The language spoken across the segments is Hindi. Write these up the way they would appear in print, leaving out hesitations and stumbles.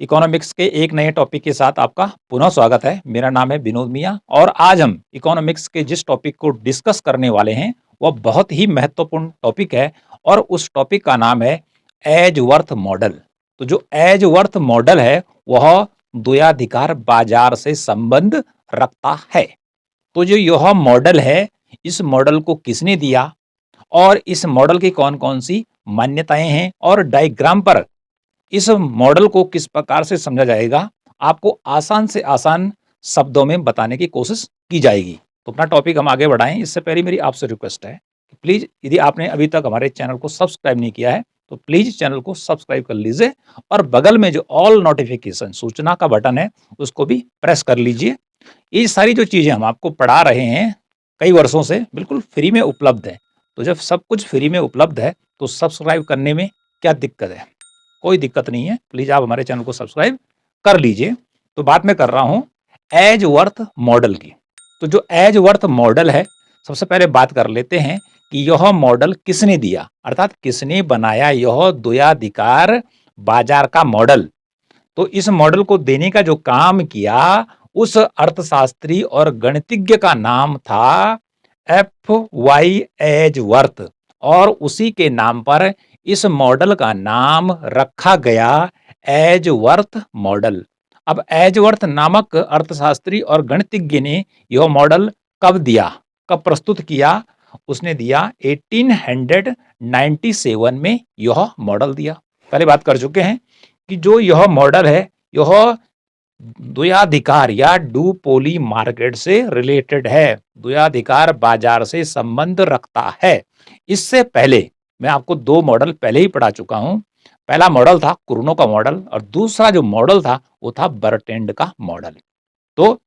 इकोनॉमिक्स के एक नए टॉपिक के साथ आपका पुनः स्वागत है। मेरा नाम है विनोद मिया और आज हम इकोनॉमिक्स के जिस टॉपिक को डिस्कस करने वाले हैं वह बहुत ही महत्वपूर्ण टॉपिक है और उस टॉपिक का नाम है एजवर्थ मॉडल। तो जो एजवर्थ मॉडल है वह द्वयाधिकार बाजार से संबंध रखता है। तो जो यह मॉडल है, इस मॉडल को किसने दिया और इस मॉडल की कौन-कौन सी मान्यताएं हैं और डायग्राम पर इस मॉडल को किस प्रकार से समझा जाएगा, आपको आसान से आसान शब्दों में बताने की कोशिश की जाएगी। तो अपना टॉपिक हम आगे बढ़ाएं, इससे पहले मेरी आपसे रिक्वेस्ट है कि प्लीज़ यदि आपने अभी तक हमारे चैनल को सब्सक्राइब नहीं किया है, तो प्लीज़ चैनल को सब्सक्राइब कर लीजिए और बगल में जो ऑल नोटिफिकेशन सूचना का बटन है, उसको भी प्रेस कर लीजिए। ये सारी जो चीज़ें हम आपको पढ़ा रहे हैं, कई वर्षों से बिल्कुल फ्री में उपलब्ध है। तो जब सब कुछ फ्री में उपलब्ध है, तो सब्सक्राइब करने में क्या दिक्कत है? कोई दिक्कत नहीं है, प्लीज़ आप हमारे चैनल को सब्सक्राइब कर लीजिए। तो बात मैं कर रहा हूँ एजवर्थ मॉडल की। तो जो एजवर्थ मॉडल है, सबसे पहले बात कर लेते हैं कि यह मॉडल किसने दिया, अर्थात किसने बनाया यह द्वयाधिकार बाजार का मॉडल। तो इस मॉडल को देने का जो काम किया, उस अर्थशास्त्री और गणितज्ञ का नाम था एफ वाई एजवर्थ और उसी के नाम पर इस मॉडल का नाम रखा गया एजवर्थ मॉडल। अब एजवर्थ नामक अर्थशास्त्री और गणितज्ञ ने यह मॉडल कब दिया, कब प्रस्तुत किया? उसने दिया 1897 में यह मॉडल दिया। पहले बात कर चुके हैं कि जो यह मॉडल है, यह द्वयाधिकार या डुओपोली मार्केट से रिलेटेड है, द्वयाधिकार बाजार से संबंध रखता है। इससे पहले मैं आपको दो मॉडल पहले ही पढ़ा चुका हूं। पहला मॉडल था कुर्नो का मॉडल और दूसरा जो मॉडल था वो था बर्टेंड का मॉडल। तो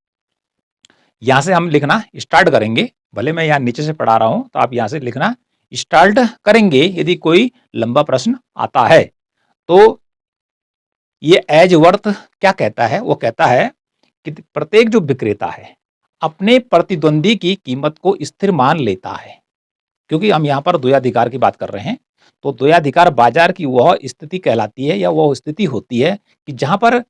यहां से हम लिखना स्टार्ट करेंगे, भले मैं यहां नीचे से पढ़ा रहा हूं तो आप यहां से लिखना स्टार्ट करेंगे यदि कोई लंबा प्रश्न आता है। तो ये एजवर्थ क्या कहता है? वो कहता है कि प्रत्येक जो विक्रेता है अपने प्रतिद्वंदी की कीमत को स्थिर मान लेता है। क्योंकि हम यहाँ पर द्वयाधिकार की बात कर रहे हैं, तो द्वयाधिकार बाजार की वह स्थिति कहलाती है या वह स्थिति होती है कि जहां पर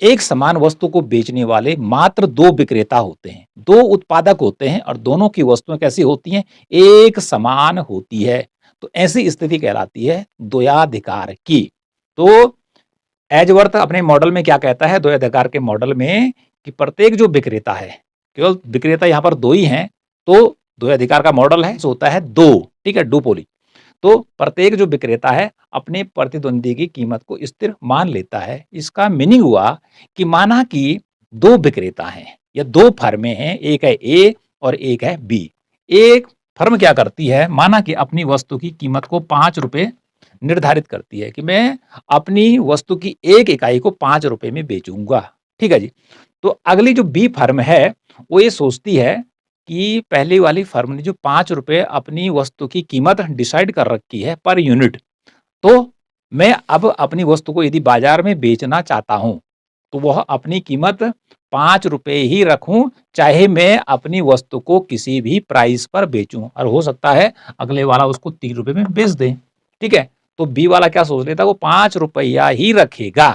एक समान वस्तु को बेचने वाले मात्र दो विक्रेता होते हैं, दो उत्पादक होते हैं और दोनों की वस्तुएं कैसी होती हैं? एक समान होती है। तो ऐसी स्थिति कहलाती है द्वयाधिकार की। तो एजवर्थ अपने मॉडल में क्या कहता है द्वयाधिकार के मॉडल में कि प्रत्येक जो विक्रेता है, केवल विक्रेता यहाँ पर दो ही हैं, तो द्वयाधिकार का मॉडल है होता है दो, ठीक है, डुओपोली। तो प्रत्येक जो विक्रेता है अपने प्रतिद्वंदी की कीमत को स्थिर मान लेता है। इसका मीनिंग हुआ कि माना कि दो विक्रेता हैं या दो फर्में हैं, एक है ए और एक है बी। एक फर्म क्या करती है, माना कि अपनी वस्तु की कीमत को 5 रुपए निर्धारित करती है कि मैं अपनी वस्तु की एक इकाई को 5 रुपए में बेचूंगा, ठीक है जी। तो अगली जो बी फर्म है वो ये सोचती है कि पहली वाली फर्म ने जो 5 रुपए अपनी वस्तु की कीमत डिसाइड कर रखी है पर यूनिट, तो मैं अब अपनी वस्तु को यदि बाजार में बेचना चाहता हूं तो वह अपनी कीमत 5 रुपए ही रखूं, चाहे मैं अपनी वस्तु को किसी भी प्राइस पर बेचूं, और हो सकता है अगले वाला उसको 3 रुपए में बेच दे, ठीक है। तो बी वाला क्या सोच लेता है, वो 5 रुपया ही रखेगा।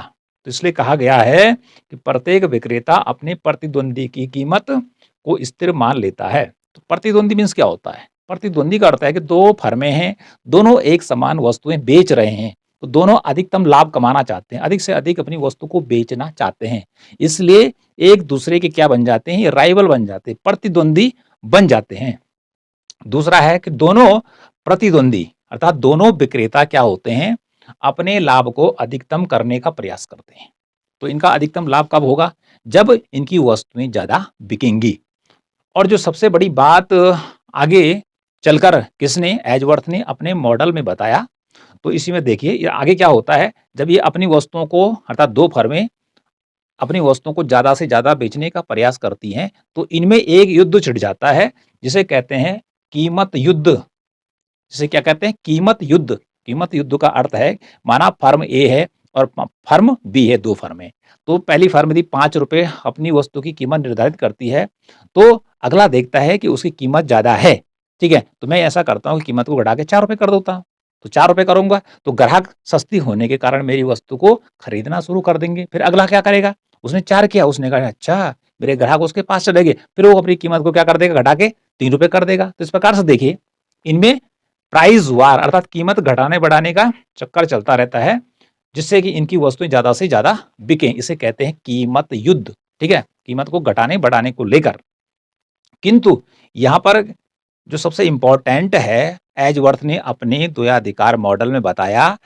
तो इसलिए कहा गया है कि प्रत्येक विक्रेता अपने प्रतिद्वंदी की कीमत को स्थिर मान लेता है। तो प्रतिद्वंदी मीन्स क्या होता है? प्रतिद्वंदी का अर्थ है कि दो फर्में हैं, दोनों एक समान वस्तुएं बेच रहे हैं, तो दोनों अधिकतम लाभ कमाना चाहते हैं, अधिक से अधिक अपनी वस्तु को बेचना चाहते हैं। इसलिए एक दूसरे के क्या बन जाते हैं? राइवल बन जाते हैं, प्रतिद्वंदी बन जाते हैं। दूसरा है कि दोनों प्रतिद्वंदी अर्थात दोनों विक्रेता क्या होते हैं? अपने लाभ को अधिकतम करने का प्रयास करते हैं। तो इनका अधिकतम लाभ कब होगा? जब इनकी वस्तुएं ज्यादा बिकेंगी। और जो सबसे बड़ी बात आगे चलकर किसने, एजवर्थ ने अपने मॉडल में बताया, तो इसी में देखिए ये आगे क्या होता है। जब ये अपनी वस्तुओं को अर्थात दो फर्में अपनी वस्तुओं को ज्यादा से ज्यादा बेचने का प्रयास करती हैं, तो इनमें एक युद्ध छिड़ जाता है जिसे कहते हैं कीमत युद्ध। जिसे क्या कहते हैं? कीमत युद्ध। कीमत युद्ध का अर्थ है माना फर्म ए है और फर्म बी है, दो फर्में। तो पहली फर्म यदि 5 रुपए अपनी वस्तु की कीमत निर्धारित करती है, तो अगला देखता है कि उसकी कीमत ज्यादा है, ठीक है, तो मैं ऐसा करता हूँ कि कीमत को घटा के 4 रुपए कर देता हूँ। तो 4 रुपए करूँगा, तो ग्राहक सस्ती होने के कारण मेरी वस्तु को खरीदना शुरू कर देंगे। फिर अगला क्या करेगा? उसने 4 किया, उसने कहा अच्छा, मेरे ग्राहक उसके पास चले गए, फिर वो अपनी कीमत को क्या कर देगा? घटा के 3 रुपए कर देगा। तो इस प्रकार से देखिए, इनमें प्राइस वार अर्थात कीमत घटाने-बढ़ाने का चक्कर चलता रहता है, जिससे कि इनकी वस्तुएँ ज़्यादा से ज़्यादा बिकें। इसे कहते हैं कीमत युद्ध, ठीक है? कीमत को घटाने-बढ़ाने को लेकर। किंतु यहाँ पर जो सबसे इम्पोर्टेंट है, एजवर्थ ने अपने द्वयाधिकार मॉडल में बताया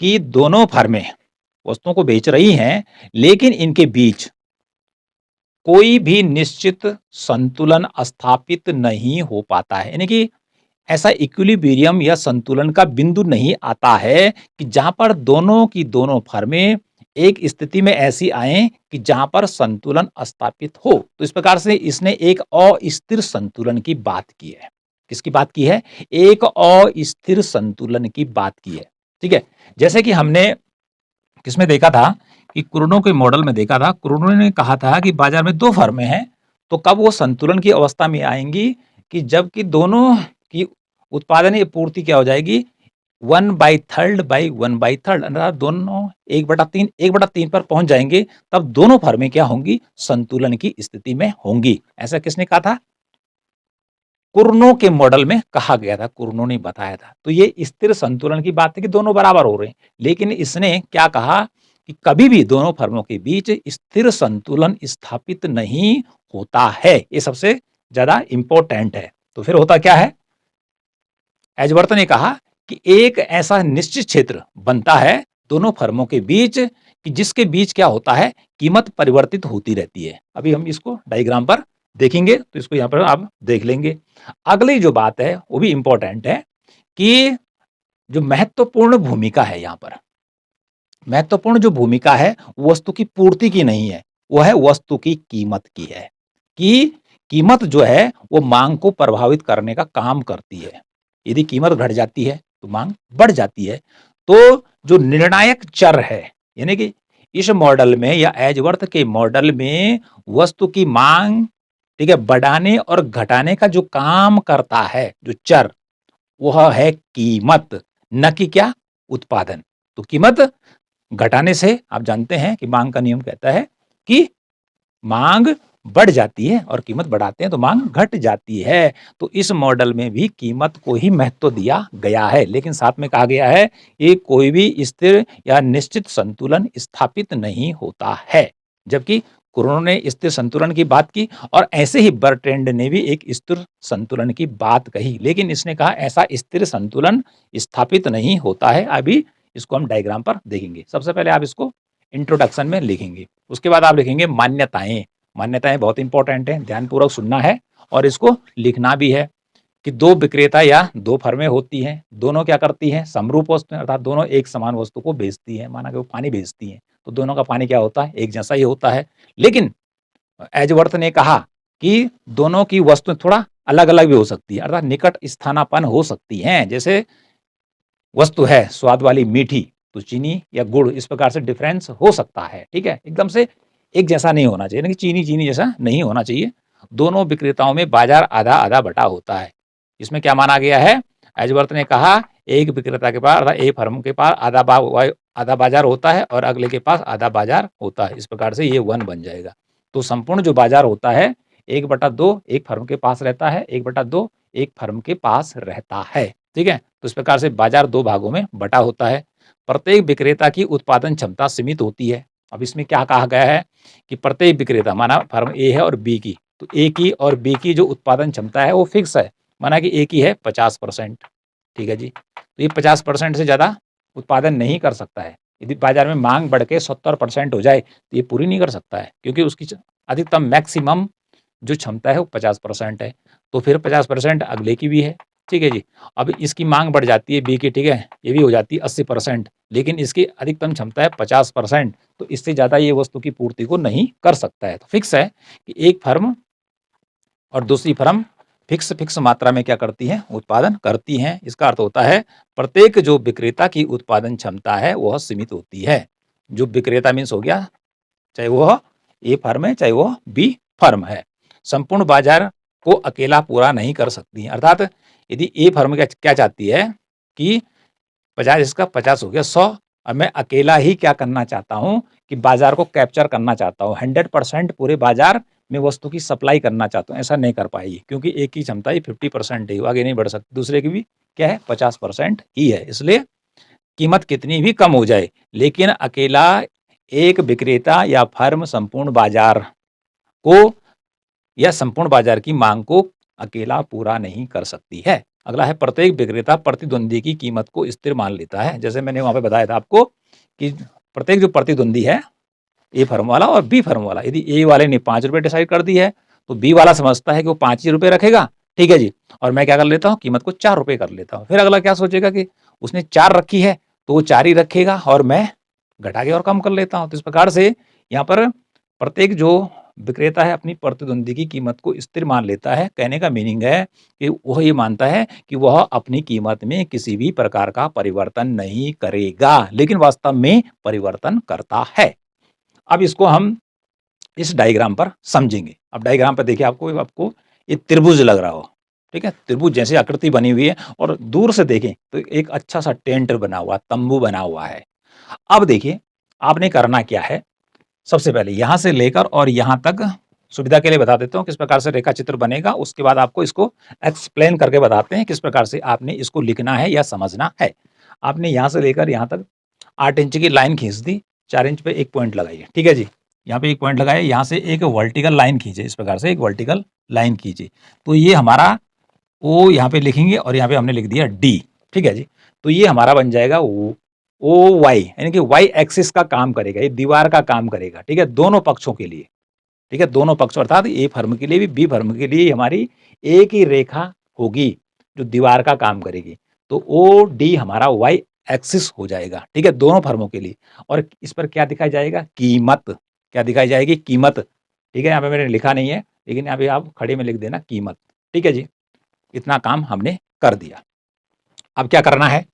कि दोनों फर्में वस्तुओं को बेच रही हैं, लेकिन इनके बीच कोई भी निश्चित संतुलन स्थापित नहीं हो पाता है। यानी कि ऐसा इक्विलिब्रियम या संतुलन का बिंदु नहीं आता है कि जहां पर दोनों की दोनों फर्में एक स्थिति में ऐसी आए कि जहां पर संतुलन स्थापित हो। तो इस प्रकार से इसने एक अस्थिर संतुलन की बात की है। किसकी बात की है? एक अस्थिर संतुलन की बात की है। ठीक है, जैसे कि हमने किसमें देखा था कि क्रूनो के मॉडल में देखा था। क्रूनो ने कहा था कि बाजार में दो फर्में हैं, तो कब वो संतुलन की अवस्था में आएंगी कि जबकि दोनों की उत्पादन या पूर्ति क्या हो जाएगी? 1/3 बाई 1/3 अर्थात दोनों 1/3 1/3 पर पहुंच जाएंगे, तब दोनों फर्में क्या होंगी? संतुलन की स्थिति में होंगी। ऐसा किसने कहा था? कुर्नो के मॉडल में कहा गया था, कुर्नो ने बताया था। तो ये स्थिर संतुलन की बात है कि दोनों बराबर हो रहे हैं, लेकिन इसने क्या कहा कि कभी भी दोनों फर्मों के बीच स्थिर संतुलन स्थापित नहीं होता है। ये सबसे ज्यादा इंपॉर्टेंट है। तो फिर होता क्या है? एजवर्थ ने कहा कि एक ऐसा निश्चित क्षेत्र बनता है दोनों फर्मों के बीच कि जिसके बीच क्या होता है? कीमत परिवर्तित होती रहती है। अभी हम इसको डायग्राम पर देखेंगे, तो इसको यहां पर आप देख लेंगे। अगली जो बात है वो भी इंपॉर्टेंट है कि जो महत्वपूर्ण भूमिका है, यहां पर महत्वपूर्ण जो भूमिका है वस्तु की पूर्ति की नहीं है, वो है वस्तु की कीमत की है। कि कीमत जो है वो मांग को प्रभावित करने का काम करती है। यदि कीमत घट जाती है तो मांग बढ़ जाती है। तो जो निर्णायक चर है, यानी कि इस मॉडल में या एजवर्थ के मॉडल में वस्तु की मांग, ठीक है, बढ़ाने और घटाने का जो काम करता है, जो चर, वह है कीमत, न कि क्या? उत्पादन। तो कीमत घटाने से आप जानते हैं कि मांग का नियम कहता है कि मांग बढ़ जाती है और कीमत बढ़ाते हैं तो मांग घट जाती है। तो इस मॉडल में भी कीमत को ही महत्व दिया गया है, लेकिन साथ में कहा गया है कि कोई भी स्थिर या निश्चित संतुलन स्थापित नहीं होता है। जबकि कुर्नो ने स्थिर संतुलन की बात की और ऐसे ही बर्ट्रैंड ने भी एक स्थिर संतुलन की बात कही, लेकिन इसने कहा ऐसा स्थिर संतुलन स्थापित नहीं होता है। अभी इसको हम डायग्राम पर देखेंगे। सबसे पहले आप इसको इंट्रोडक्शन में लिखेंगे, उसके बाद आप लिखेंगे मान्यताएं। मान्यताएं बहुत इंपॉर्टेंट है, ध्यानपूर्वक सुनना है और इसको लिखना भी है कि दो विक्रेता या दो फर्में होती हैं, दोनों क्या करती हैं? समरूप वस्तु, अर्थात दोनों एक समान वस्तु को बेचती हैं। माना कि वो पानी बेचती हैं, तो दोनों का पानी क्या होता है? एक जैसा ही होता है। लेकिन एजवर्थ ने कहा कि दोनों की वस्तु थोड़ा अलग अलग भी हो सकती है, अर्थात निकट स्थानापन्न हो सकती हैं। जैसे वस्तु है स्वाद वाली मीठी, तो चीनी या गुड़, इस प्रकार से डिफरेंस हो सकता है। ठीक है, एकदम से एक जैसा नहीं होना चाहिए, कि चीनी चीनी जैसा नहीं होना चाहिए। दोनों विक्रेताओं में बाजार आधा आधा बटा होता है। इसमें क्या माना गया है? एजवर्थ ने कहा एक विक्रेता के पास अर्थात एक फर्म के पास आधा बाजार होता है और अगले के पास आधा बाजार होता है। इस प्रकार से ये 1 बन जाएगा। तो संपूर्ण जो बाजार होता है 1/2 एक फर्म के पास रहता है, 1/2 एक फर्म के पास रहता है। ठीक है, तो इस प्रकार से बाजार 2 भागों में बटा होता है। प्रत्येक विक्रेता की उत्पादन क्षमता सीमित होती है। अब इसमें क्या कहा गया है कि प्रत्येक विक्रेता, माना फर्म ए है और बी की, तो ए की और बी की जो उत्पादन क्षमता है वो फिक्स है। माना कि ए की है 50%, ठीक है जी, तो ये 50% से ज्यादा उत्पादन नहीं कर सकता है। यदि बाजार में मांग बढ़ के 70% हो जाए तो ये पूरी नहीं कर सकता है, क्योंकि उसकी अधिकतम मैक्सिमम जो क्षमता है वो 50% है। तो फिर 50% अगले की भी है, ठीक है जी। अब इसकी मांग बढ़ जाती है बी की, ठीक है, ये भी हो जाती है 80%, लेकिन इसकी अधिकतम क्षमता है 50%, तो इससे ज़्यादा ये वस्तु की पूर्ति को नहीं कर सकता है। तो फिक्स है कि एक फर्म और दूसरी फर्म फिक्स मात्रा में क्या करती है? उत्पादन करती हैं। इसका अर्थ होता है प्रत्येक जो विक्रेता की उत्पादन क्षमता है वह सीमित होती है। जो विक्रेता मीन्स हो गया, चाहे वह ए फर्म है चाहे वह बी फर्म है, संपूर्ण बाजार को अकेला पूरा नहीं कर सकती। अर्थात यदि ए फर्म क्या चाहती है कि 50 इसका 50 हो गया 100। अब मैं अकेला ही क्या करना चाहता हूँ कि बाजार को कैप्चर करना चाहता हूँ, 100% पूरे बाजार में वस्तु की सप्लाई करना चाहता हूँ। ऐसा नहीं कर पाएगी क्योंकि एक की क्षमता ही 50% है, वो आगे नहीं बढ़ सकती। दूसरे की भी क्या है 50% ही है, इसलिए कीमत कितनी भी कम हो जाए, लेकिन अकेला एक विक्रेता या फर्म संपूर्ण बाजार को या संपूर्ण बाजार की मांग को अकेला पूरा नहीं कर सकती है। अगला है प्रत्येक विक्रेता प्रतिद्वंदी की कीमत को स्थिर मान लेता है। जैसे मैंने वहां पे बताया था आपको कि प्रत्येक जो प्रतिद्वंदी है, ए फर्म वाला और बी फर्म वाला, यदि ए वाले ने 5 रुपए डिसाइड कर दी है तो बी वाला समझता है कि वो 5 ही रुपए रखेगा, ठीक है जी, और मैं क्या कर लेता हूँ कीमत को 4 रुपए कर लेता हूँ। फिर अगला क्या सोचेगा कि उसने 4 रखी है तो वो 4 ही रखेगा और मैं घटा के और कम कर लेता हूँ। तो इस प्रकार से यहाँ पर प्रत्येक जो विक्रेता है अपनी प्रतिद्वंदी की कीमत को स्थिर मान लेता है। कहने का मीनिंग है कि वह ये मानता है कि वह अपनी कीमत में किसी भी प्रकार का परिवर्तन नहीं करेगा, लेकिन वास्तव में परिवर्तन करता है। अब इसको हम इस डायग्राम पर समझेंगे। अब डायग्राम पर देखिए, आपको आपको ये त्रिभुज लग रहा हो, ठीक है, त्रिभुज जैसी आकृति बनी हुई है और दूर से देखें तो एक अच्छा सा टेंट बना हुआ, तंबू बना हुआ है। अब देखिए आपने करना क्या है, सबसे पहले यहां से लेकर और यहां तक सुविधा के लिए बता देता हूं किस प्रकार से रेखा चित्र बनेगा, उसके बाद आपको इसको एक्सप्लेन करके बताते हैं किस प्रकार से आपने इसको लिखना है या समझना है। आपने यहां से लेकर यहां तक 8 इंच की लाइन खींच दी, 4 इंच पे एक पॉइंट लगाइए, ठीक है जी। यहाँ पे एक पॉइंट लगाए, यहाँ से एक वर्टिकल लाइन खींचे, इस प्रकार से एक वर्टिकल लाइन खींचे, तो ये हमारा ओ यहाँ पे लिखेंगे और यहाँ पे हमने लिख दिया डी, ठीक है जी। तो ये हमारा बन जाएगा ओ वाई, यानी कि वाई एक्सिस का काम करेगा, ये दीवार का काम करेगा, ठीक है, दोनों पक्षों के लिए, ठीक है, दोनों पक्षों अर्थात ए फर्म के लिए भी बी फर्म के लिए हमारी एक ही रेखा होगी जो दीवार का काम करेगी। तो ओ डी हमारा वाई एक्सिस हो जाएगा, ठीक है, दोनों फर्मों के लिए। और इस पर क्या दिखाई जाएगा, कीमत, क्या दिखाई जाएगी, कीमत, ठीक है। यहाँ पे मैंने लिखा नहीं है लेकिन यहाँ पे आप खड़े में लिख देना कीमत, ठीक है जी। इतना काम हमने कर दिया। अब क्या करना है,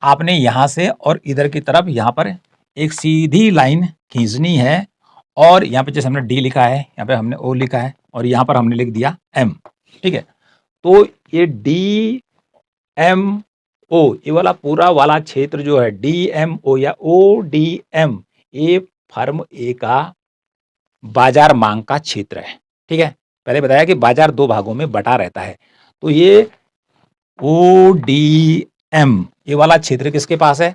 आपने यहां से और इधर की तरफ यहां पर एक सीधी लाइन खींचनी है और यहाँ पे जैसे हमने डी लिखा है, यहाँ पे हमने ओ लिखा है और यहाँ पर हमने लिख दिया एम, ठीक है। तो ये डी एम ओ, ये वाला पूरा वाला क्षेत्र जो है डी एम ओ या ओ डी एम, ये फर्म ए का बाजार मांग का क्षेत्र है, ठीक है। पहले बताया कि बाजार दो भागों में बटा रहता है, तो ये ओ डी एम ये वाला क्षेत्र किसके पास है,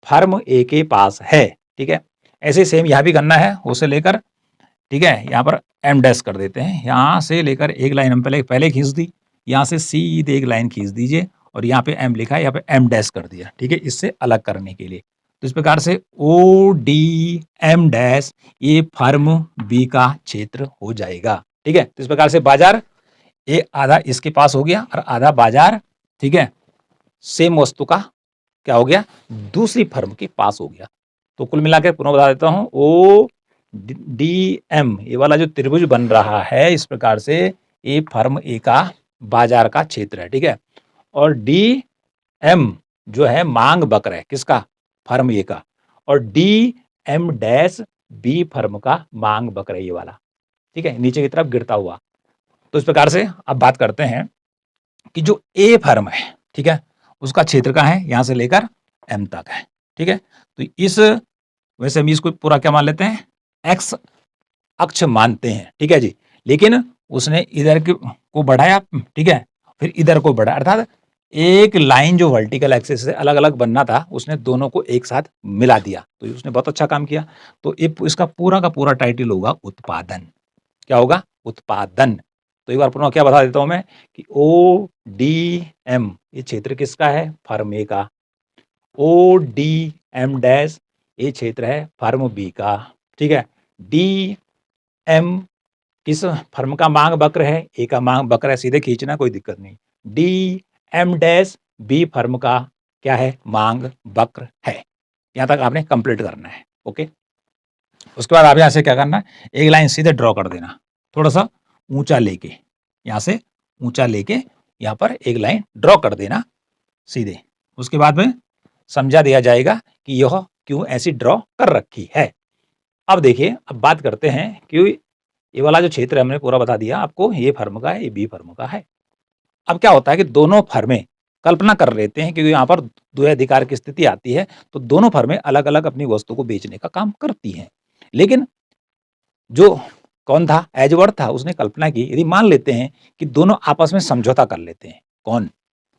फर्म ए के पास है, ठीक है। ऐसे सेम यहां भी करना है, उसे लेकर, ठीक है, यहाँ पर एम डैश कर देते हैं, यहाँ से लेकर एक लाइन हम पहले पहले खींच दी, यहाँ से सीधे एक लाइन खींच दीजिए और यहाँ पे एम लिखा है, यहाँ पे एम डैश कर दिया, ठीक है, इससे अलग करने के लिए। तो इस प्रकार से ओ डी एम डैश ये फर्म बी का क्षेत्र हो जाएगा, ठीक है। तो इस प्रकार से बाजार ये आधा इसके पास हो गया और आधा बाजार, ठीक है, सेम वस्तु का क्या हो गया, दूसरी फर्म के पास हो गया। तो कुल मिलाकर पुनः बता देता हूं, ओ डी एम ये वाला जो त्रिभुज बन रहा है, इस प्रकार से ये फर्म ए का बाजार का क्षेत्र है, ठीक है। और डी एम जो है मांग वक्र है किसका, फर्म ए का, और D M dash B firm का मांग वक्र है ये वाला, ठीक है, नीचे की तरफ गिरता हुआ। तो इस प्रकार से अब बात करते हैं कि जो ए फर्म है, ठीक है, उसका क्षेत्र कहाँ है, यहां से लेकर एम तक है, ठीक है। तो इस वैसे हम इसको पूरा क्या मान लेते हैं, एक्स अक्ष मानते हैं, ठीक है जी। लेकिन उसने इधर को बढ़ाया, ठीक है, फिर इधर को बढ़ाया, अर्थात एक लाइन जो वर्टिकल एक्सिस से अलग अलग बनना था उसने दोनों को एक साथ मिला दिया, तो उसने बहुत अच्छा काम किया। तो इसका पूरा का पूरा टाइटल होगा उत्पादन, क्या होगा, उत्पादन। तो एक बार पुनः क्या बता देता हूं मैं कि ओ डी एम ये क्षेत्र किसका है, फर्म ए का, ओ डी एम डैश ये क्षेत्र है फर्म बी का, ठीक है। डी एम किस फर्म का मांग वक्र है, ए का मांग वक्र है, सीधे खींचना कोई दिक्कत नहीं। D M dash B firm का क्या है, मांग वक्र है। यहां तक आपने कंप्लीट करना है, ओके। उसके बाद आप यहां से क्या करना है, एक लाइन सीधे ड्रॉ कर देना, थोड़ा सा ऊंचा लेके, यहां से ऊंचा लेके यहां पर एक लाइन ड्रॉ कर देना सीधे। उसके बाद में समझा दिया जाएगा कि यह क्यों ऐसी ड्रॉ कर रखी है। अब देखिए, अब बात करते हैं कि ये वाला जो क्षेत्र हमने पूरा बता दिया आपको, ये फर्म का है, ये बी फर्म का है। अब क्या होता है कि दोनों फर्में कल्पना कर लेते हैं क्योंकि यहाँ पर द्वैधाधिकार की स्थिति आती है, तो दोनों फर्में अलग-अलग अपनी वस्तु को बेचने का काम करती हैं। लेकिन जो कौन था? एजवर्थ था, उसने कल्पना की यदि मान लेते हैं कि दोनों आपस में समझौता कर लेते हैं। कौन?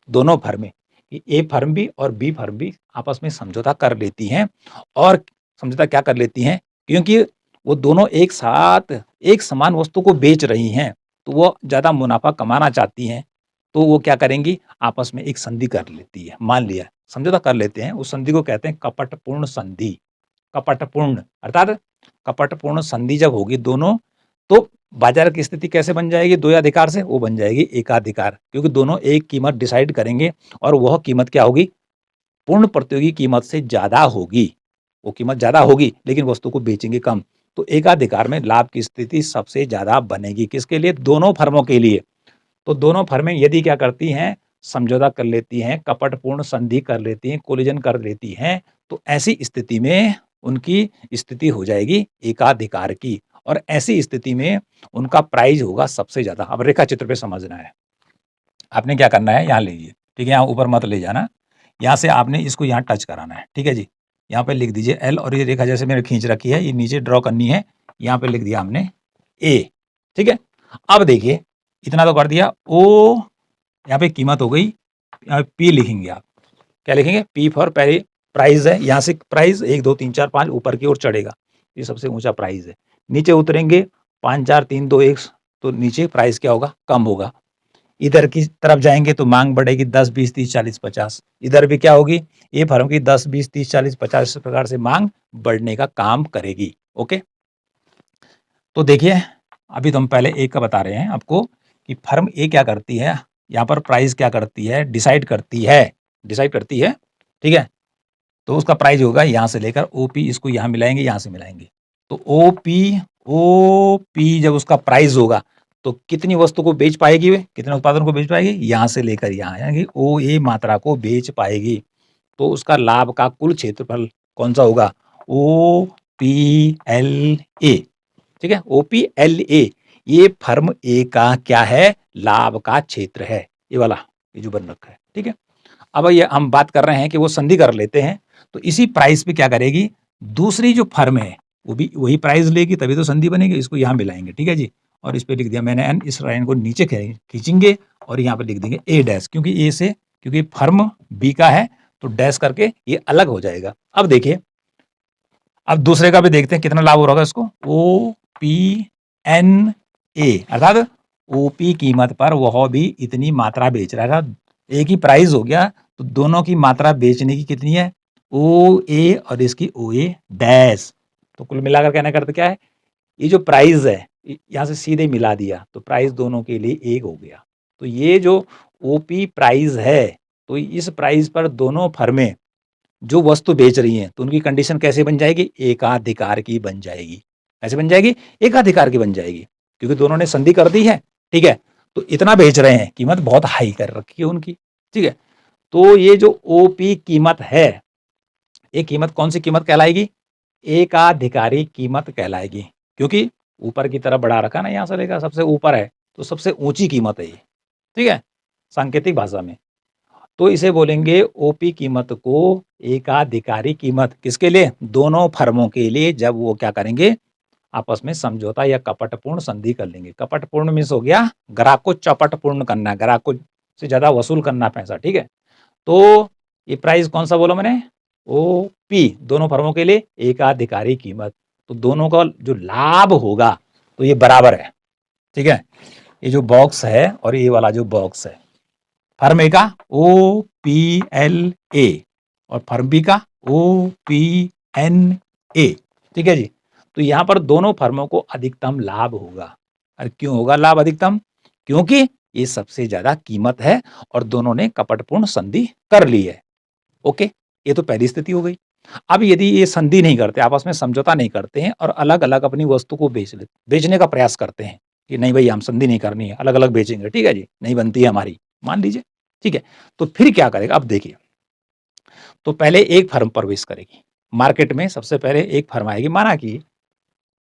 दोनों फर्में, कि ए फर्म भी और बी फर्म भी आपस में समझौता कर लेती हैं और समझौता क्या कर लेती हैं? क्योंकि वो दोनों एक साथ एक समान वस्तु को बेच रही हैं, तो वो ज़्यादा मुनाफ़ा कमाना चाहती हैं, तो वो क्या करेंगी? आपस में एक संधि कर लेती है। मान लिया, समझौता कर लेते हैं, उस संधि को कहते हैं कपटपूर्ण संधि। कपटपूर्ण अर्थात कपटपूर्ण संधि जब होगी दोनों, तो बाजार की स्थिति कैसे बन जाएगी द्वैधाधिकार से? वो बन जाएगी एकाधिकार, क्योंकि दोनों एक कीमत डिसाइड करेंगे और वह कीमत क्या होगी? पूर्ण प्रतियोगी कीमत से ज़्यादा होगी। वो कीमत ज़्यादा होगी लेकिन वस्तु को बेचेंगे कम। तो एकाधिकार में लाभ की स्थिति सबसे ज़्यादा बनेगी। किसके लिए? दोनों फर्मों के लिए। तो दोनों फर्में यदि क्या करती हैं? समझौता कर लेती हैं, कपटपूर्ण संधि कर लेती हैं, कोलिजन कर लेती हैं, तो ऐसी स्थिति में उनकी स्थिति हो जाएगी एकाधिकार की और ऐसी स्थिति में उनका प्राइस होगा सबसे ज़्यादा। अब रेखा चित्र पे समझना है। आपने क्या करना है? यहाँ लीजिए, ठीक है? यहाँ ऊपर मत ले जाना। यहाँ से आपने इसको यहाँ टच कराना है, ठीक है जी? यहाँ पे लिख दीजिए एल और ये रेखा जैसे मैंने खींच रखी है, ये नीचे ड्रॉ करनी है। यहाँ पे लिख दिया हमने ए, ठीक है? अब देखिए, इतना तो कर दिया। ओ यहाँ पे कीमत हो गई, यहाँ पी लिखेंगे आप। क्या लिखेंगे? पी फॉर पहले प्राइस है, यहाँ से प्राइस 1 2 3 4 5 ऊपर की ओर चढ़ेगा, ये सबसे ऊंचा प्राइस है। नीचे उतरेंगे 5 4 3 2 1, तो नीचे प्राइस क्या होगा? कम होगा। इधर की तरफ जाएंगे तो मांग बढ़ेगी 10 20 30 40 50। इधर भी क्या होगी? ये फर्म की 10 20 30 40 50 इस प्रकार से मांग बढ़ने का काम करेगी। ओके, तो देखिए अभी तो हम पहले ए का बता रहे हैं आपको कि फर्म ए क्या करती है, यहाँ पर प्राइस क्या करती है? डिसाइड करती है, ठीक है? तो उसका प्राइस होगा यहाँ से लेकर ओपी, इसको यहाँ मिलाएंगे, यहाँ से मिलाएंगे, तो ओपी जब उसका प्राइस होगा तो कितनी वस्तु को बेच पाएगी? वे कितने उत्पादन को बेच पाएगी? यहाँ से लेकर यहाँ, यानी ओ ए मात्रा को बेच पाएगी। तो उसका लाभ का कुल क्षेत्रफल कौन सा होगा? ओ पी एल ए, ठीक है? ओ पी एल ए, ये फर्म ए का क्या है? लाभ का क्षेत्र है, ये वाला, ये जो बन रखा है, ठीक है? अब ये हम बात कर रहे हैं कि वो संधि कर लेते हैं, तो इसी प्राइस पे क्या करेगी? दूसरी जो फर्म है वो भी वही प्राइस लेगी, तभी तो संधि बनेगी। इसको यहाँ मिलाएंगे, ठीक है जी? और इस पे लिख दिया मैंने एन, इस लाइन को नीचे खींचेंगे और यहाँ पे लिख देंगे ए डैश, क्योंकि ए से, क्योंकि फर्म बी का है तो डैश करके ये अलग हो जाएगा। अब देखिए, अब दूसरे का भी देखते हैं कितना लाभ हो रहा है इसको। ओ पी एन ए, अर्थात ओपी कीमत पर वह भी इतनी मात्रा बेच रहा था। एक ही प्राइस हो गया तो दोनों की मात्रा बेचने की कितनी है? ओ ए और इसकी ओ ए डैश। तो कुल मिलाकर कहने का अर्थ क्या है? ये जो प्राइस है यहाँ से सीधे मिला दिया तो प्राइस दोनों के लिए एक हो गया। तो ये जो ओपी प्राइस है, तो इस प्राइस पर दोनों फर्में जो वस्तु बेच रही हैं तो उनकी कंडीशन कैसे बन जाएगी? एकाधिकार की बन जाएगी। कैसे बन जाएगी? एकाधिकार की बन जाएगी, क्योंकि दोनों ने संधि कर दी है, ठीक है? तो इतना बेच रहे हैं, कीमत बहुत हाई कर रखी है उनकी, ठीक है? तो ये जो ओपी कीमत है, ये कीमत कौन सी कीमत कहलाएगी? एकाधिकारी कीमत कहलाएगी, क्योंकि ऊपर की तरफ बढ़ा रखा ना, यहाँ से लेकर सबसे ऊपर है, तो सबसे ऊंची कीमत है ये, ठीक है? सांकेतिक भाषा में तो इसे बोलेंगे ओपी कीमत को एकाधिकारी कीमत। किसके लिए? दोनों फर्मों के लिए, जब वो क्या करेंगे? आपस में समझौता या कपटपूर्ण संधि कर लेंगे। कपटपूर्ण मीन्स हो गया ग्राहक को चपटपूर्ण करना, ग्राहक को से ज्यादा वसूल करना पैसा, ठीक है? तो ये प्राइस कौन सा बोला मैंने? ओपी, दोनों फर्मों के लिए एकाधिकारी कीमत। तो दोनों का जो लाभ होगा तो ये बराबर है, ठीक है? ये जो बॉक्स है और ये वाला जो बॉक्स है, फर्म ए का ओ पी एल ए और फर्म बी का ओ पी एन ए, ठीक है जी? तो यहां पर दोनों फर्मों को अधिकतम लाभ होगा। और क्यों होगा लाभ अधिकतम? क्योंकि ये सबसे ज्यादा कीमत है और दोनों ने कपटपूर्ण संधि कर ली है। ओके, ये तो पहली स्थिति हो गई। अब यदि ये संधि नहीं करते, आपस में समझौता नहीं करते हैं और अलग अलग अपनी वस्तु को बेचने का प्रयास करते हैं कि नहीं भाई हम संधि नहीं करनी है, अलग अलग बेचेंगे, ठीक है जी? नहीं बनती है हमारी, मान लीजिए, ठीक है? तो फिर क्या करेगा? अब देखिए, तो पहले एक फर्म प्रवेश करेगी मार्केट में। सबसे पहले एक फर्म आएगी, माना कि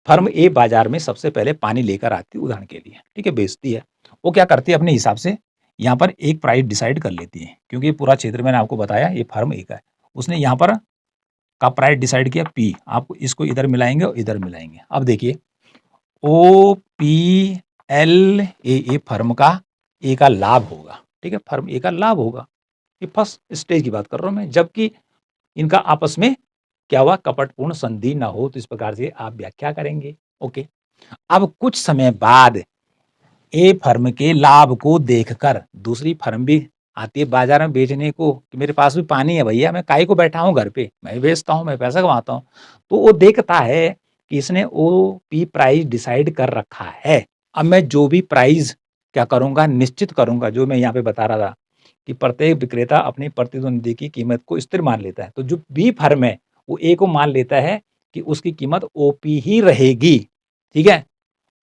फर्म ए बाजार में सबसे पहले पानी लेकर आती है उदाहरण के लिए, ठीक है? बेचती है। वो क्या करती है? अपने हिसाब से यहाँ पर एक प्राइस डिसाइड कर लेती है, क्योंकि पूरा क्षेत्र मैंने आपको बताया ये फर्म ए का है। उसने यहाँ पर का प्राइस डिसाइड किया पी, आप इसको इधर मिलाएंगे और इधर मिलाएंगे। अब देखिए O P L A firm का ए का लाभ होगा, ठीक है, फर्म ए का लाभ होगा। ये फर्स्ट स्टेज की बात कर रहा हूं मैं, जबकि इनका आपस में क्या हुआ, कपटपूर्ण संधि ना हो, तो इस प्रकार से आप व्याख्या करेंगे। ओके, अब कुछ समय बाद ए फर्म के लाभ को देखकर दूसरी फर्म भी आती है बाजार में बेचने को, कि मेरे पास भी पानी है भैया, मैं काहे को बैठा हूँ घर पे, मैं बेचता हूँ, मैं पैसा कमाता हूँ। तो वो देखता है कि इसने ओ पी प्राइस डिसाइड कर रखा है। अब मैं जो भी प्राइस क्या करूंगा, निश्चित करूंगा, जो मैं यहाँ पे बता रहा था कि प्रत्येक विक्रेता अपनी प्रतिद्वंदी की कीमत को स्थिर मान लेता है। तो जो बी फर्म है वो ए को मान लेता है कि उसकी कीमत ओपी ही रहेगी, ठीक है।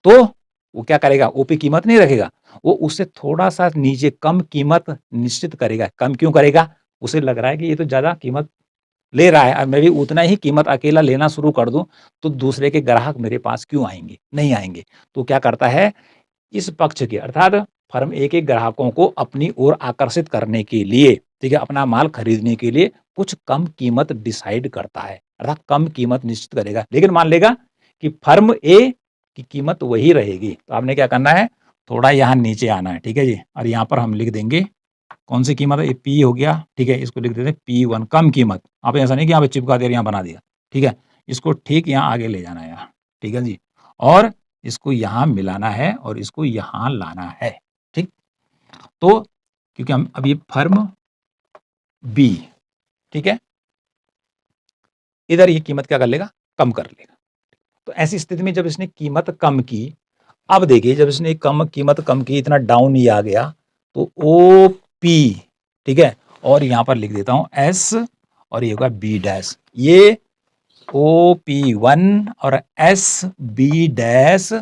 तो वो क्या करेगा, ओपी कीमत नहीं रखेगा, वो उससे थोड़ा सा नीचे कम कीमत निश्चित करेगा। कम क्यों करेगा, उसे लग रहा है कि ये तो ज्यादा कीमत ले रहा है, अब मैं भी उतना ही कीमत अकेला लेना शुरू कर दूं तो दूसरे के ग्राहक मेरे पास क्यों आएंगे, नहीं आएंगे। तो क्या करता है, इस पक्ष के अर्थात फर्म ए के ग्राहकों को अपनी ओर आकर्षित करने के लिए, ठीक है, अपना माल खरीदने के लिए कुछ कम कीमत डिसाइड करता है, अर्थात कम कीमत निश्चित करेगा, लेकिन मान लेगा कि फर्म ए की कीमत वही रहेगी। तो आपने क्या करना है, थोड़ा यहाँ नीचे आना है, ठीक है जी, और यहाँ पर हम लिख देंगे कौन सी कीमत है, ये पी हो गया, ठीक है, इसको लिख देते हैं P1 कम कीमत। आप ऐसा नहीं कि यहाँ पे चिपका दिया यहाँ बना दिया, ठीक है, इसको ठीक यहाँ आगे ले जाना है यहाँ, ठीक है जी, और इसको यहाँ मिलाना है और इसको यहाँ लाना है, ठीक। तो क्योंकि हम अब ये फर्म बी, ठीक है, इधर ये कीमत क्या कर लेगा, कम कर लेगा। तो ऐसी स्थिति में जब इसने कीमत कम की, अब देखिए जब इसने कीमत कम की, इतना डाउन ही आ गया, तो ओ पी, ठीक है, और यहां पर लिख देता हूं एस, और ये होगा बी डैश, ये ओ पी वन और एस बी डैश,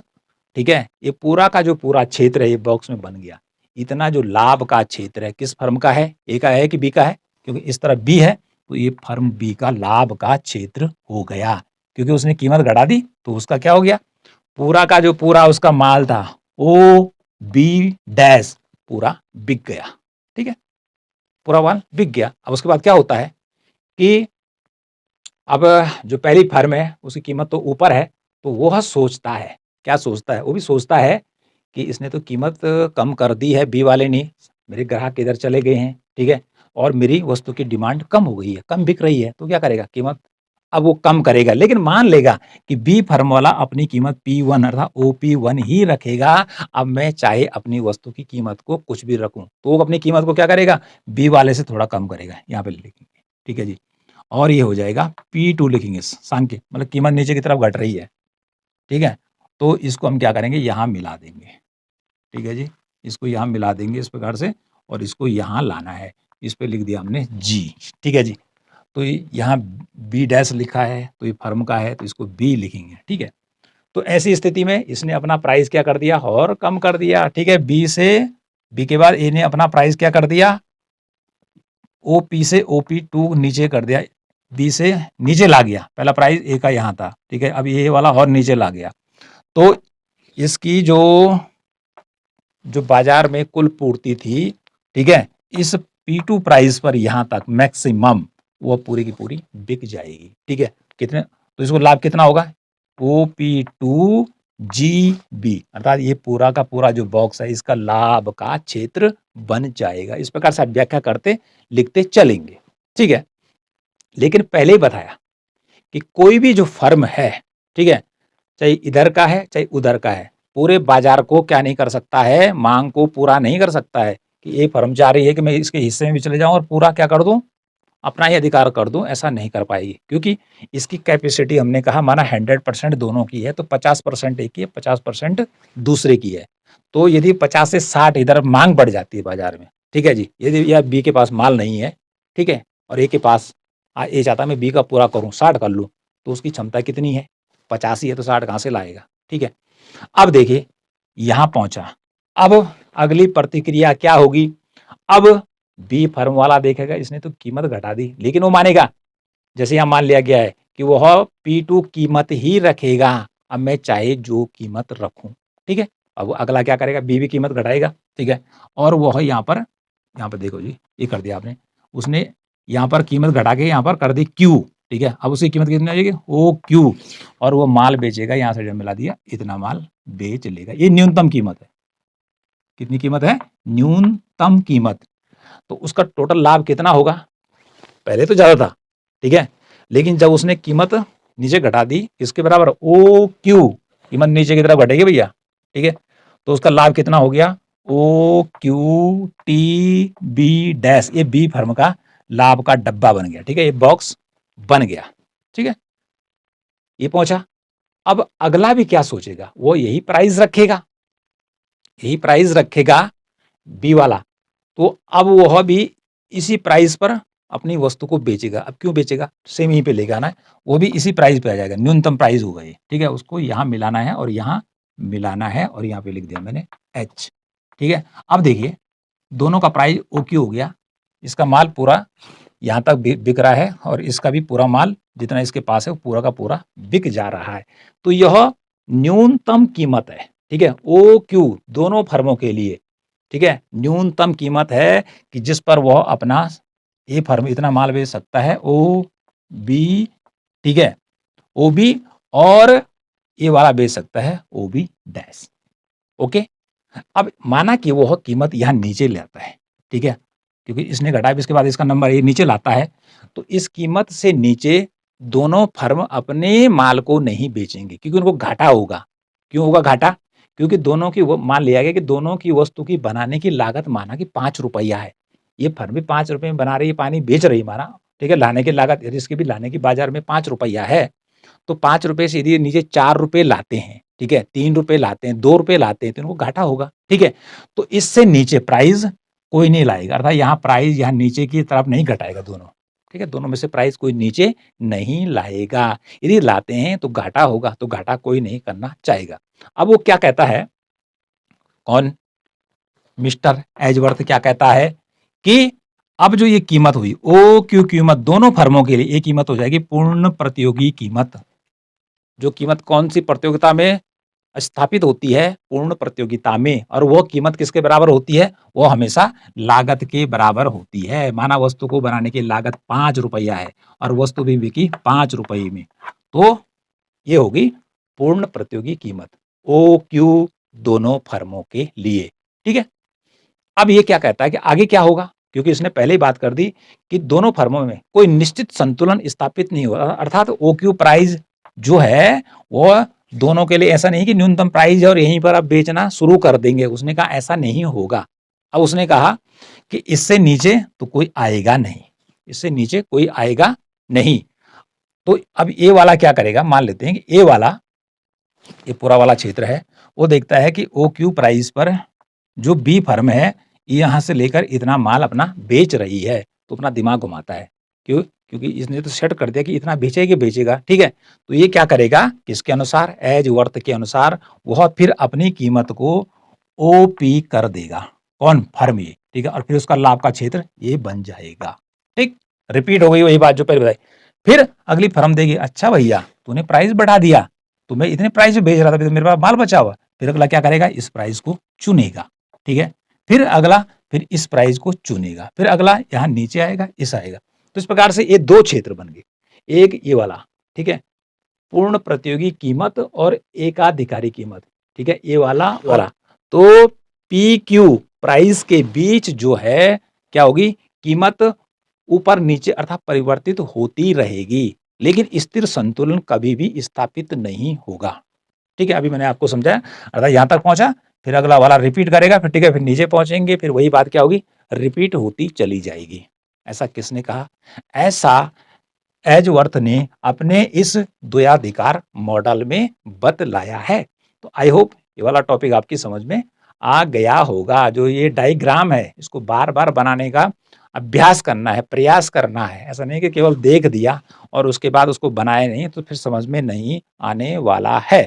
ठीक है, ये पूरा का जो पूरा क्षेत्र है ये बॉक्स में बन गया। इतना जो लाभ का क्षेत्र है किस फर्म का है, ए का है कि बी का है, क्योंकि इस तरफ बी है, तो ये फर्म बी का लाभ का क्षेत्र हो गया, क्योंकि उसने कीमत घटा दी तो उसका क्या हो गया, पूरा का जो पूरा उसका माल था ओ बी डैश पूरा बिक गया, ठीक है, पूरा माल बिक गया। अब उसके बाद क्या होता है कि अब जो पहली फर्म है उसकी कीमत तो ऊपर है, तो वह सोचता है, क्या सोचता है, वो भी सोचता है कि इसने तो कीमत कम कर दी है बी वाले ने, मेरे ग्राहक इधर चले गए हैं, ठीक है, और मेरी वस्तु की डिमांड कम हो गई है, कम बिक रही है, तो क्या करेगा, कीमत अब वो कम करेगा, लेकिन मान लेगा कि बी फर्म वाला अपनी कीमत P1 अर्थात OP1 ही रखेगा। अब मैं चाहे अपनी वस्तु की कीमत को कुछ भी रखूं, तो वो अपनी कीमत को क्या करेगा, बी वाले से थोड़ा कम करेगा, यहाँ पे लिखेंगे, ठीक है जी, और ये हो जाएगा P2 लिखेंगे सांख्य, मतलब कीमत नीचे की तरफ घट रही है, ठीक है, तो इसको हम क्या करेंगे, यहाँ मिला देंगे, ठीक है जी, इसको यहाँ मिला देंगे इस प्रकार से, और इसको यहाँ लाना है, इस पे लिख दिया हमने G, ठीक है जी। तो यहाँ बी डैश लिखा है तो ये फर्म का है, तो इसको बी लिखेंगे, ठीक है। तो ऐसी स्थिति में इसने अपना प्राइस क्या कर दिया, और कम कर दिया, ठीक है, बी से, बी के बाद ए ने अपना प्राइस क्या कर दिया, ओ पी से OP2 नीचे कर दिया, बी से नीचे ला गया, पहला प्राइस ए का यहाँ था, ठीक है, अब ये वाला और नीचे ला गया, तो इसकी जो बाजार में कुल पूर्ति थी, ठीक है, इस P2 प्राइस पर यहाँ तक मैक्सिमम वो पूरी की पूरी बिक जाएगी, ठीक है, कितने, तो इसको लाभ कितना होगा, OP2 GB अर्थात ये पूरा का पूरा जो बॉक्स है इसका लाभ का क्षेत्र बन जाएगा। इस प्रकार से व्याख्या करते लिखते चलेंगे, ठीक है। लेकिन पहले ही बताया कि कोई भी जो फर्म है, ठीक है, चाहे इधर का है चाहे उधर का है, पूरे बाजार को क्या नहीं कर सकता है, मांग को पूरा नहीं कर सकता है, कि एक फर्म चाह रही है कि मैं इसके हिस्से में भी चले जाऊं और पूरा क्या कर दूं, अपना ही अधिकार कर दूं, ऐसा नहीं कर पाएगी, क्योंकि इसकी कैपेसिटी हमने कहा माना 100% दोनों की है, तो 50% एक की है, 50% दूसरे की है। तो यदि 50 से 60 इधर मांग बढ़ जाती है बाजार में, ठीक है जी, यदि या बी के पास माल नहीं है, ठीक है, और ए के पास ए चाहता मैं बी का पूरा करूं, 60 कर लूं, तो उसकी क्षमता कितनी है, 85 है, तो 60 कहां से लाएगा, ठीक है। अब देखिए यहां पहुंचा, अब अगली प्रतिक्रिया क्या होगी, अब बी फर्म वाला देखेगा इसने तो कीमत घटा दी, लेकिन वो मानेगा, जैसे यहां मान लिया गया है कि वह P2 कीमत ही रखेगा, अब मैं चाहे जो कीमत रखूं, ठीक है, अब अगला क्या करेगा, बी भी कीमत घटाएगा, ठीक है। और वो है यहाँ पर देखो जी, ये कर दिया आपने, उसने यहाँ पर कीमत घटा के यहाँ पर कर दी क्यू, ठीक है। अब उसकी कीमत कितनी आ जाएगी, ओ क्यू, और वो माल बेचेगा, यहाँ से जब मिला दिया इतना माल बेच लेगा। ये न्यूनतम कीमत है। कितनी कीमत है, न्यूनतम कीमत। तो उसका टोटल लाभ कितना होगा, पहले तो ज्यादा था, ठीक है, लेकिन जब उसने कीमत नीचे घटा दी इसके बराबर, ओ क्यू, कीमत नीचे की तरफ घटेगी भैया, ठीक है, तो उसका लाभ कितना हो गया, O Q T B dash, ये बी फर्म का लाभ का डब्बा बन गया, ठीक है, ये बॉक्स बन गया, ठीक है, ये पहुंचा। अब अगला भी क्या सोचेगा, वो यही प्राइस रखेगा, यही प्राइस रखेगा बी वाला। तो अब वह भी इसी प्राइस पर अपनी वस्तु को बेचेगा। अब क्यों बेचेगा, सेम यहीं पे लेके आना है, वो भी इसी प्राइस पे आ जाएगा, न्यूनतम प्राइस होगा ये, ठीक है। उसको यहाँ मिलाना है और यहाँ मिलाना है, और यहाँ पे लिख दिया मैंने एच, ठीक है। अब देखिए दोनों का प्राइस ओ क्यू हो गया, इसका माल पूरा यहाँ तक बिक रहा है और इसका भी पूरा माल जितना इसके पास है वो पूरा का पूरा बिक जा रहा है। तो यह न्यूनतम कीमत है, ठीक है, ओ क्यू दोनों फर्मों के लिए, ठीक है, न्यूनतम कीमत है कि जिस पर वह अपना ए फर्म इतना माल बेच सकता है, ओ बी, ठीक है, ओ बी, और ए वाला बेच सकता है ओ बी डैश, ओके। अब माना कि वह कीमत यहाँ नीचे ले आता है, ठीक है, क्योंकि इसने घटाया इसके बाद इसका नंबर ये नीचे लाता है, तो इस कीमत से नीचे दोनों फर्म अपने माल को नहीं बेचेंगे क्योंकि उनको घाटा होगा। क्यों होगा घाटा, क्योंकि दोनों की वो मान लिया गया कि दोनों की वस्तु की बनाने की लागत माना कि 5 रुपया है, ये फर्म भी 5 रुपए में बना रही है, पानी बेच रही माना, ठीक है, लाने की लागत इसकी भी लाने की बाजार में 5 रुपया है, तो 5 रुपए से यदि नीचे 4 रुपए लाते हैं, ठीक है, 3 रुपए लाते हैं, 2 रुपए लाते हैं, तो इनको घाटा होगा, ठीक है। तो इससे नीचे प्राइस कोई नहीं लाएगा, अर्थात यहाँ प्राइस यहाँ नीचे की तरफ नहीं घटाएगा दोनों, ठीक है, दोनों में से प्राइस कोई नीचे नहीं लाएगा, यदि लाते हैं तो घाटा होगा, तो घाटा कोई नहीं करना चाहेगा। अब वो क्या कहता है, कौन, मिस्टर एजवर्थ क्या कहता है कि अब जो ये कीमत हुई ओ क्यू कीमत दोनों फर्मों के लिए ये कीमत हो जाएगी पूर्ण प्रतियोगी कीमत। जो कीमत कौन सी प्रतियोगिता में स्थापित होती है, पूर्ण प्रतियोगिता में, और वो कीमत किसके बराबर होती है, वो हमेशा लागत के बराबर होती है। माना वस्तु को बनाने की लागत 5 रुपया है और वस्तु भी बिकी 5 रुपये में, तो ये होगी पूर्ण प्रतियोगी कीमत ओ क्यू दोनों फर्मों के लिए, ठीक है। अब ये क्या कहता है कि आगे क्या होगा, क्योंकि इसने पहले ही बात कर दी कि दोनों फर्मों में कोई निश्चित संतुलन स्थापित नहीं होगा, अर्थात ओ क्यू प्राइस जो है वो दोनों के लिए ऐसा नहीं कि न्यूनतम प्राइस है और यहीं पर आप बेचना शुरू कर देंगे, उसने कहा ऐसा नहीं होगा। अब उसने कहा कि इससे नीचे तो कोई आएगा नहीं, इससे नीचे कोई आएगा नहीं। तो अब ए वाला क्या करेगा, मान लेते हैं कि ए वाला, ये पूरा वाला क्षेत्र है, वो देखता है कि ओ क्यू प्राइस पर जो बी फर्म है यहाँ से लेकर इतना माल अपना बेच रही है, तो अपना दिमाग घुमाता है। क्यों, क्योंकि इसने तो सेट कर दिया कि इतना बेचेगी बेचेगा, ठीक है। तो ये क्या करेगा, किसके अनुसार, एज वर्थ के अनुसार वह फिर अपनी कीमत को ओ पी कर देगा, कौन, फर्म ये, ठीक है, और फिर उसका लाभ का क्षेत्र ये बन जाएगा, ठीक। रिपीट हो गई वही बात जो पहले बताई। फिर अगली फर्म देगी, अच्छा भैया तूने प्राइस बढ़ा दिया, तो मैं इतने प्राइस में बेच रहा था, तो मेरे पास माल बचा हुआ, फिर अगला क्या करेगा, इस प्राइस को चुनेगा, ठीक है। फिर अगला फिर इस प्राइस को चुनेगा, फिर अगला यहाँ नीचे आएगा, इस आएगा। तो इस प्रकार से ये दो क्षेत्र बन गए, एक ये वाला, ठीक है, पूर्ण प्रतियोगी कीमत और एकाधिकारी कीमत, ठीक है, ये वाला वाला। तो पी क्यू प्राइस के बीच जो है क्या होगी, कीमत ऊपर नीचे अर्थात परिवर्तित होती रहेगी, लेकिन स्थिर संतुलन कभी भी स्थापित नहीं होगा, ठीक है। अभी मैंने आपको समझाया, अर्थात यहां तक पहुंचा, फिर अगला वाला रिपीट करेगा, फिर ठीक है, फिर नीचे पहुंचेंगे, फिर वही बात क्या होगी, रिपीट होती चली जाएगी। ऐसा किसने कहा, ऐसा एजवर्थ ने अपने इस द्वयाधिकार मॉडल में बतलाया है। तो आई होप ये वाला टॉपिक आपकी समझ में आ गया होगा। जो ये डायग्राम है इसको बार बार बनाने का अभ्यास करना है, प्रयास करना है, ऐसा नहीं कि केवल देख दिया और उसके बाद उसको बनाए नहीं, तो फिर समझ में नहीं आने वाला है।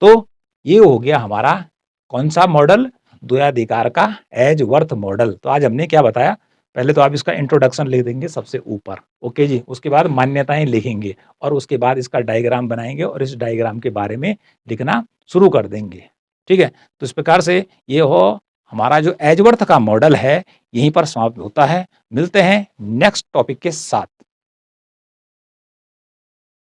तो ये हो गया हमारा कौन सा मॉडल, द्वयाधिकार का एजवर्थ मॉडल। तो आज हमने क्या बताया, पहले तो आप इसका इंट्रोडक्शन लिख देंगे सबसे ऊपर, ओके जी, उसके बाद मान्यताएं लिखेंगे और उसके बाद इसका डायग्राम बनाएंगे और इस डायग्राम के बारे में लिखना शुरू कर देंगे। ठीक है? तो इस प्रकार से ये हो हमारा जो एजवर्थ का मॉडल है, यहीं पर समाप्त होता है। मिलते हैं नेक्स्ट टॉपिक के साथ।